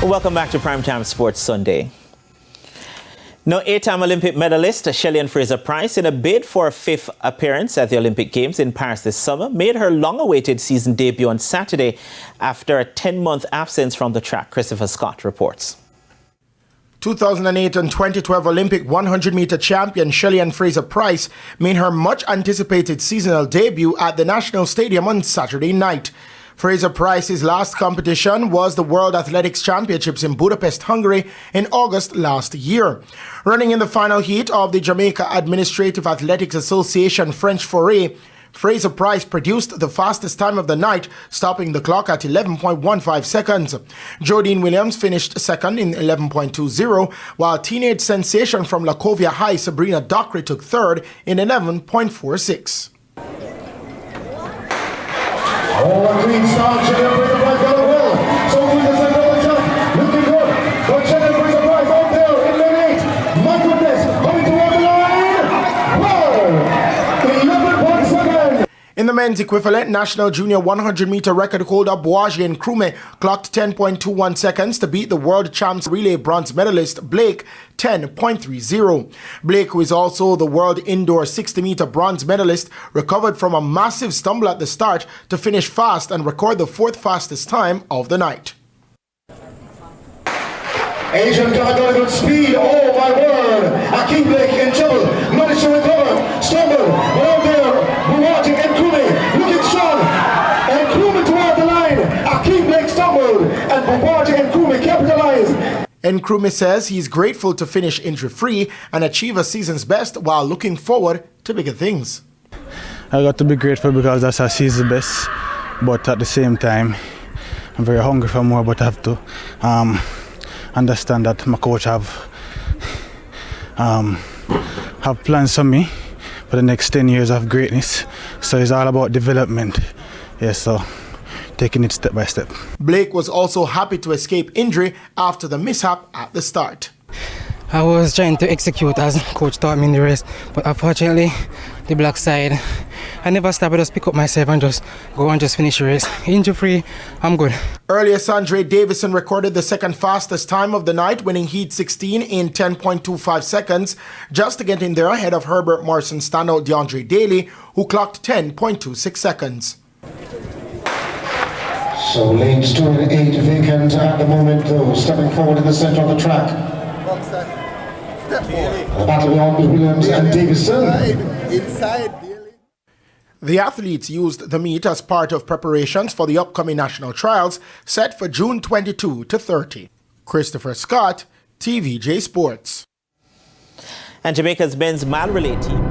Welcome back to Primetime Sports Sunday. Now, 8-time Olympic medalist Shelly-ann Fraser-Pryce, in a bid for a 5th appearance at the Olympic Games in Paris this summer, made her long-awaited season debut on Saturday after a 10-month absence from the track. Christopher Scott reports. 2008 and 2012 Olympic 100-meter champion Shelly-ann Fraser-Pryce made her much-anticipated seasonal debut at the National Stadium on Saturday night. Fraser-Pryce's last competition was the World Athletics Championships in Budapest, Hungary in August last year. Running in the final heat of the Jamaica Administrative Athletics Association French Foray, Fraser-Pryce produced the fastest time of the night, stopping the clock at 11.15 seconds. Jodine Williams finished second in 11.20, while teenage sensation from Lacovia High Sabrina Dockery took third in 11.46. Oh, a clean start, Shelly-ann Fraser-Pryce got it well. So we just another jump, looking good. But Shelly-ann Fraser-Pryce out there in lane 8. My goodness, coming toward the line. Wow! 11.7. In the men's equivalent, national junior 100-meter record holder Boagie Nkrumah clocked 10.21 seconds to beat the world champs relay bronze medalist Blake 10.30. Blake, who is also the world indoor 60-meter bronze medalist, recovered from a massive stumble at the start to finish fast and record the 4th fastest time of the night. Asian got a good speed. Oh my word! Akeem Blake in trouble. Managed to recover. Stumbled. But out there, Boagie Nkrumah looking strong. Nkrumah toward the line. Akeem Blake stumbled. And Boagie Nkrumah capitalized. Nkrumah says he's grateful to finish injury-free and achieve a season's best while looking forward to bigger things. I got to be grateful because that's our season's best, but at the same time, I'm very hungry for more, but I have to understand that my coach have plans for me for the next 10 years of greatness. So it's all about development. Yes, so taking it step by step. Blake was also happy to escape injury after the mishap at the start. I was trying to execute as coach taught me in the race, but unfortunately, the black side, I never stopped. I just pick up myself and just go and just finish the race. Injury-free, I'm good. Earlier, Sandra Davison recorded the 2nd fastest time of the night, winning Heat 16 in 10.25 seconds, just getting there ahead of Herbert Morrison standout DeAndre Daly, who clocked 10.26 seconds. So lane steward 8 vacant at the moment though, stepping forward in the centre of the track. Step forward. The battle beyond with Williams and Davison. Inside. The athletes used the meet as part of preparations for the upcoming national trials set for June 22 to 30. Christopher Scott, TVJ Sports. And Jamaica's men's mile relay team